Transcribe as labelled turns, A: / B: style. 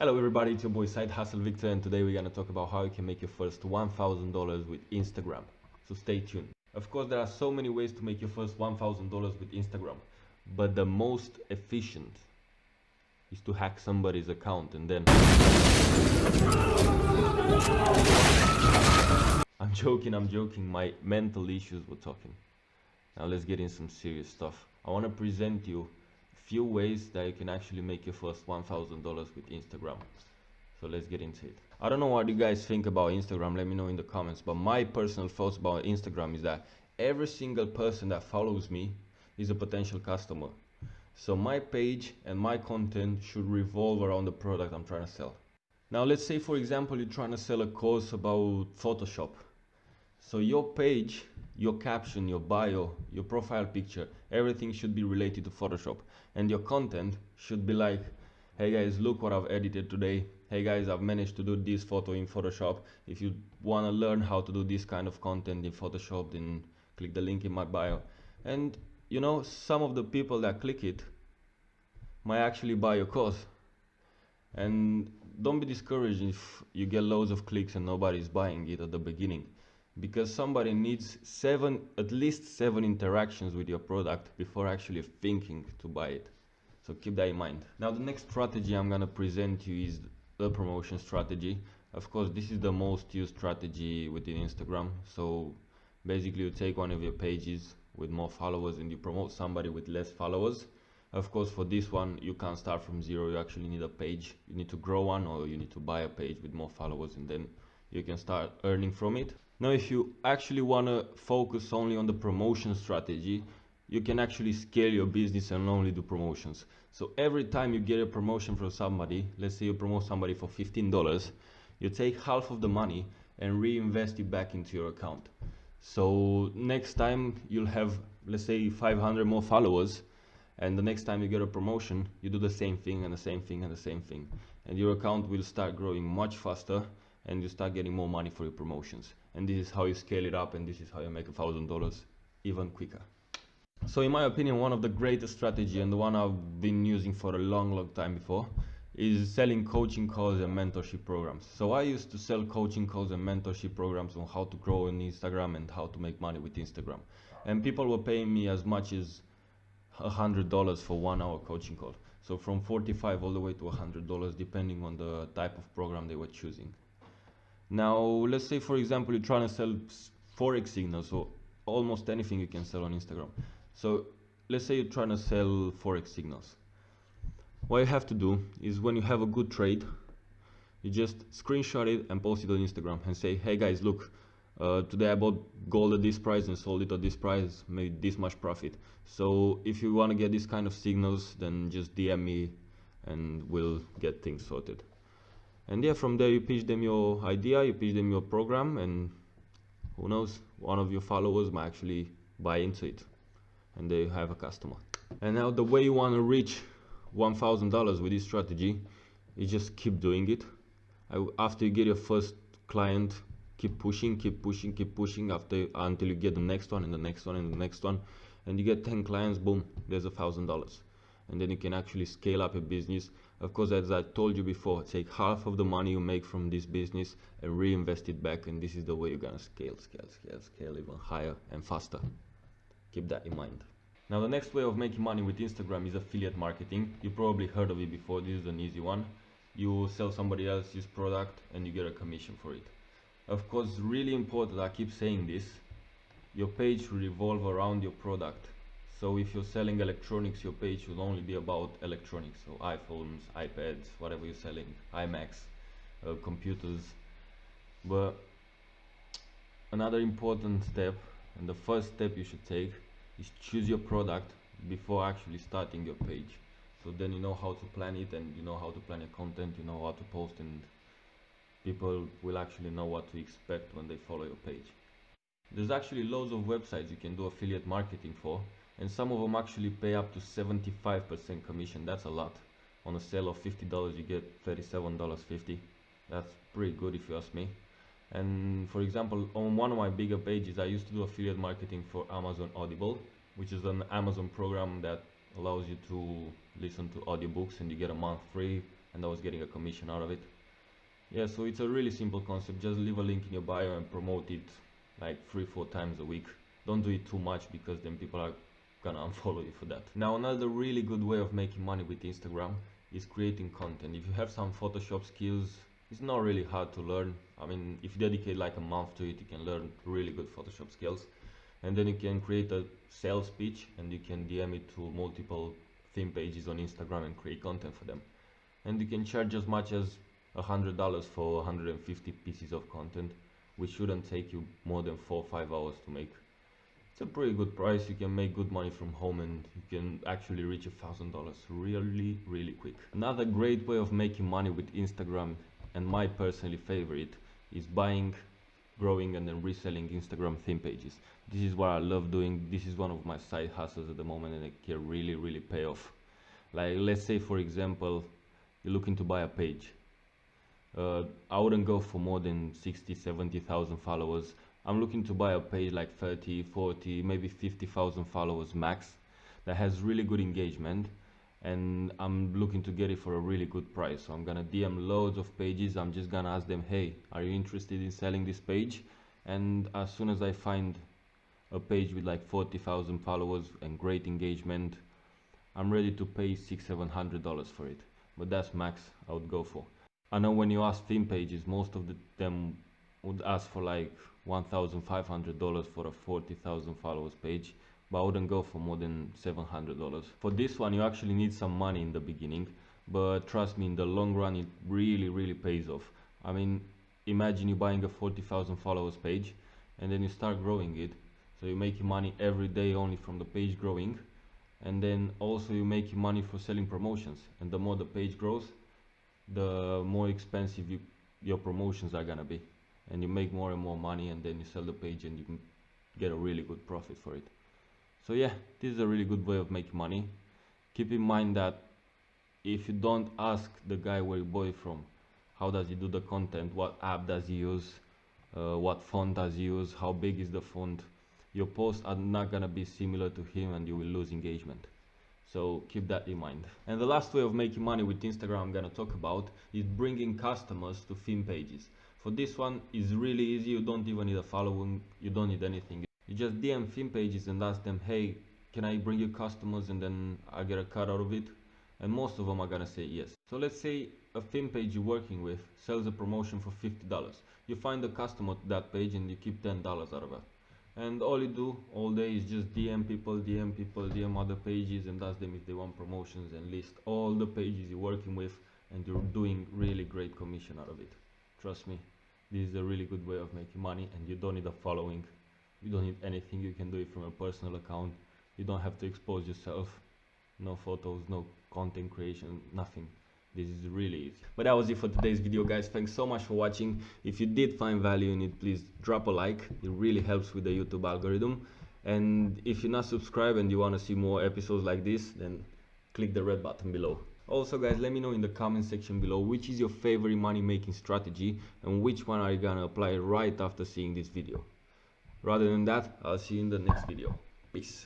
A: Hello everybody, it's your boy Side Hustle Victor, and today we're gonna talk about how you can make your first $1,000 with Instagram. So stay tuned. Of course, there are so many ways to make your first $1,000 with Instagram, but the most efficient is to hack somebody's account and then I'm joking, my mental issues were talking. Now let's get in some serious stuff. I want to present you a few ways that you can actually make your first $1,000 with Instagram. So let's get into it. I don't know what you guys think about Instagram, let me know in the comments, but my personal thoughts about Instagram is that every single person that follows me is a potential customer. So my page and my content should revolve around the product I'm trying to sell. Now let's say for example you're trying to sell a course about Photoshop. So your page, your caption, your bio, your profile picture, everything should be related to Photoshop. And your content should be like, hey guys, look what I've edited today. Hey guys, I've managed to do this photo in Photoshop. If you want to learn how to do this kind of content in Photoshop, then click the link in my bio. And you know, some of the people that click it might actually buy your course. And don't be discouraged if you get loads of clicks and nobody's buying it at the beginning, because somebody needs at least seven interactions with your product before actually thinking to buy it. So keep that in mind. Now the next strategy I'm going to present to you is the promotion strategy. Of course, this is the most used strategy within Instagram. So basically you take one of your pages with more followers and you promote somebody with less followers. Of course, for this one you can't start from zero. You actually need a page, you need to grow one, or you need to buy a page with more followers, and then you can start earning from it. Now if you actually want to focus only on the promotion strategy, you can actually scale your business and only do promotions. So every time you get a promotion from somebody, let's say you promote somebody for $15, you take half of the money and reinvest it back into your account. So next time you'll have, let's say, 500 more followers, and the next time you get a promotion, you do the same thing and the same thing and the same thing, and your account will start growing much faster, and you start getting more money for your promotions. And this is how you scale it up, and this is how you make $1,000 even quicker. So in my opinion, one of the greatest strategy, and the one I've been using for a long time before, is selling coaching calls and mentorship programs. So I used to sell coaching calls and mentorship programs on how to grow on Instagram and how to make money with Instagram. And people were paying me as much as $100 for 1 hour coaching call. So from 45 all the way to $100, depending on the type of program they were choosing. Now let's say for example you're trying to sell forex signals, or almost anything you can sell on Instagram. So let's say you're trying to sell forex signals. What you have to do is, when you have a good trade, you just screenshot it and post it on Instagram and say, hey guys, look, today I bought gold at this price and sold it at this price, made this much profit. So if you want to get this kind of signals, then just DM me and we'll get things sorted. And yeah, from there you pitch them your idea, you pitch them your program, and who knows, one of your followers might actually buy into it and they have a customer. And now the way you want to reach $1,000 with this strategy is just keep doing it. After you get your first client, keep pushing until you get the next one and the next one and the next one, and you get 10 clients, boom, there's $1,000. And then you can actually scale up your business. Of course, as I told you before, take half of the money you make from this business and reinvest it back, and this is the way you're gonna scale even higher and faster. Keep that in mind. Now the next way of making money with Instagram is affiliate marketing. You probably heard of it before. This is an easy one. You sell somebody else's product and you get a commission for it. Of course, really important, I keep saying this, your page should revolve around your product. So if you're selling electronics, your page should only be about electronics. So iPhones, iPads, whatever you're selling, iMacs, computers. But another important step, and the first step you should take, is choose your product before actually starting your page. So then you know how to plan it, and you know how to plan your content, you know how to post, and people will actually know what to expect when they follow your page. There's actually loads of websites you can do affiliate marketing for, and some of them actually pay up to 75% commission. That's a lot. On a sale of $50 you get $37.50. That's pretty good if you ask me. And for example, on one of my bigger pages I used to do affiliate marketing for Amazon Audible, which is an Amazon program that allows you to listen to audiobooks and you get a month free and I was getting a commission out of it. Yeah, so it's a really simple concept. Just leave a link in your bio and promote it like 3-4 times a week. Don't do it too much, because then people are gonna unfollow you for that. Now, another really good way of making money with Instagram is creating content. If you have some Photoshop skills, it's not really hard to learn. I mean, if you dedicate like a month to it, you can learn really good Photoshop skills. And then you can create a sales pitch and you can DM it to multiple theme pages on Instagram and create content for them. And you can charge as much as $100 for 150 pieces of content, which shouldn't take you more than 4 or 5 hours to make. It's a pretty good price. You can make good money from home and you can actually reach $1,000 really quick. Another great way of making money with Instagram, and my personally favorite, is buying, growing and then reselling Instagram theme pages. This is what I love doing. This is one of my side hustles at the moment, and it can really pay off. Like, let's say for example, you're looking to buy a page. I wouldn't go for more than 60-70,000 followers. I'm looking to buy a page like 30, 40, maybe 50,000 followers max, that has really good engagement, and I'm looking to get it for a really good price. So I'm gonna DM loads of pages. I'm just gonna ask them, hey, are you interested in selling this page? And as soon as I find a page with like 40,000 followers and great engagement, I'm ready to pay $600-700 for it. But that's max I would go for. I know when you ask theme pages, most of them would ask for like $1,500 for a 40,000 followers page, but I wouldn't go for more than $700. For this one, you actually need some money in the beginning, but trust me, in the long run, it really pays off. I mean, imagine you buying a 40,000 followers page, and then you start growing it. So you're making money every day only from the page growing, and then also you're making money for selling promotions. And the more the page grows, the more expensive your promotions are gonna be, and you make more and more money, and then you sell the page and you can get a really good profit for it. So yeah, this is a really good way of making money. Keep in mind that if you don't ask the guy where you bought it from, how does he do the content, what app does he use, what font does he use, how big is the font, your posts are not gonna be similar to him and you will lose engagement. So keep that in mind. And the last way of making money with Instagram I'm gonna talk about is bringing customers to theme pages. For this one, is really easy. You don't even need a following, you don't need anything. You just DM theme pages and ask them, hey, can I bring you customers, and then I get a cut out of it? And most of them are gonna say yes. So let's say a theme page you're working with sells a promotion for $50. You find a customer to that page and you keep $10 out of it. And all you do all day is just DM people, DM other pages, and ask them if they want promotions, and list all the pages you're working with, and you're doing really great commission out of it. Trust me, this is a really good way of making money, and you don't need a following. You don't need anything. You can do it from a personal account. You don't have to expose yourself. No photos, no content creation, nothing. This is really easy. But that was it for today's video, guys. Thanks so much for watching. If you did find value in it, please drop a like. It really helps with the YouTube algorithm. And if you're not subscribed and you want to see more episodes like this, then click the red button below. Also, guys, let me know in the comment section below which is your favorite money making strategy and which one are you gonna apply right after seeing this video. Rather than that, I'll see you in the next video. Peace.